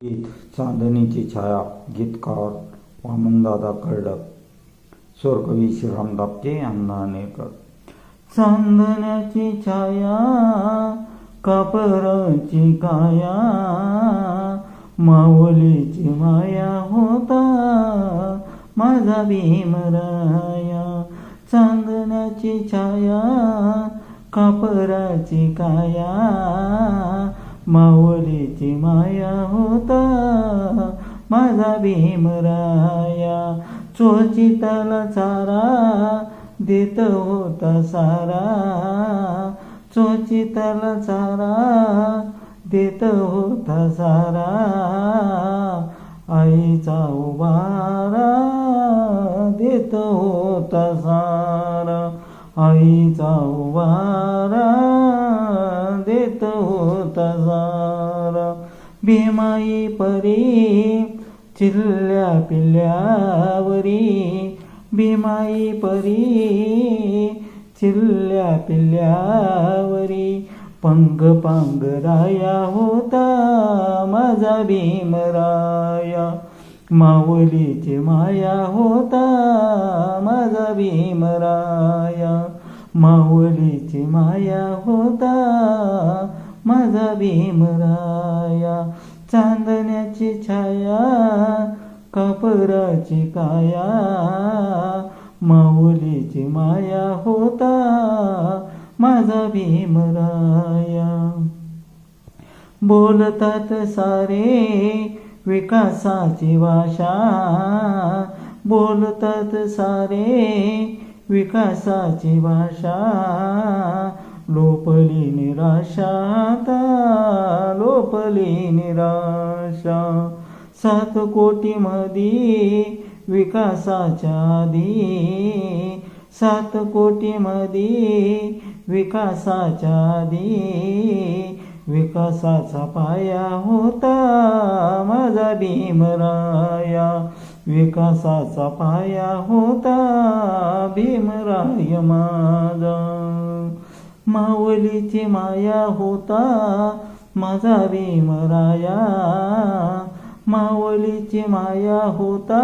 गीत चांदणीची छाया. गीतकार वामनदादा कर्डक. स्वरकवी श्रीराम दापके, अण्णा नेकर. चांदण्याची छाया, कापराची काया, माऊलीची माया होता माझा भीमराया. चांदण्याची छाया, कापराची काया, माऊलीची माया होता माझा भीमराया. चोचिताला चारा देत होता सारा, चोचिताला चारा देत होता सारा. आईचा उभारा देत होता सारा, आईचा उभारा देत होता सारा. भीमाई परी चिल्ल्या पिल्ल्यावरी, भीमाई परी चिल्ल्या पिल्ल्यावरी. पंग पांगराया होता माझा भीमराया, माऊलीची माया होता माझा भीमराया, माऊलीची माया होता माझा भीमराया. चांदण्याची छाया, कापराची काया, माऊलीची माया होता माझा भीमराया. बोलतात सारे विकासाची भाषा, बोलतात सारे विकासाची भाषा. लोपली निराशा आता, लोपली निराशा. 7 कोटीमध्ये विकासाच्या आधी, 7 कोटीमध्ये विकासाच्या आधी. विकासाचा पाया होता माझा भीमराया, विकासाचा पाया होता भीमराय माझा. माऊलीची माया होता माझा भीमराया, माऊलीची माया होता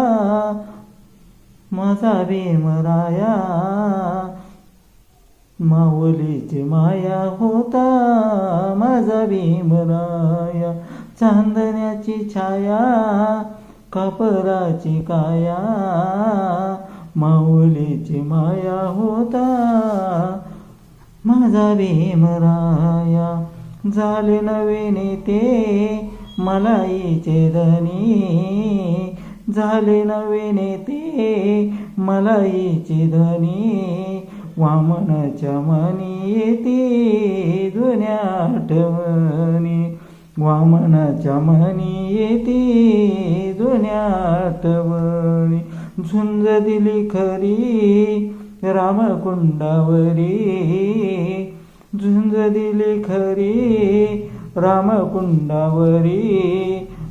माझा भीमराया, माऊलीची माया होता माझा भीमराया. चांदण्याची छाया, कापराची काया, माऊलीची माया होता माझा भीमराया. झाले नवे नेते मलाईचे धनी, झाले नवे नेते मलाईचे धनी. वामनाच्या मनी येते जुन्या आठवणी, वामनाच्या मनी येते जुन्या आठवणी. झुंज दिली खरी रामकुंडावरी, झुंज दिली खरी रामकुंडावरी.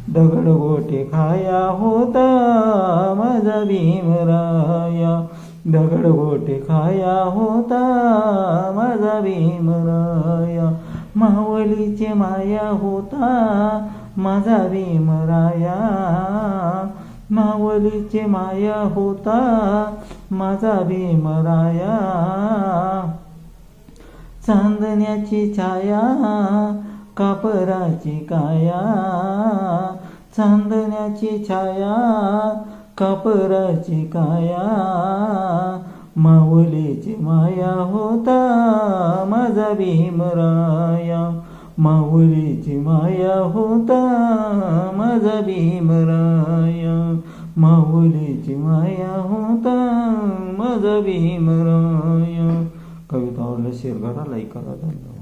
दगडगोटे खाया होता माझा भीमराया, दगडगोटे खाया होता माझा भीमराया. माऊलीची माया होता माझा भीमराया, माऊलीची माया होता माझा भीमराया. चांदण्याची छाया, कापराची काया, चांदण्याची छाया, कापराची काया. माऊलीची माया होता माझा भीमराया, माऊलीची माया होता माझा भीमराया, माऊलीची माया होता माझा भीमराया. कविता आवडल्यास शेअर करा, लाईक करा. धन्यवाद.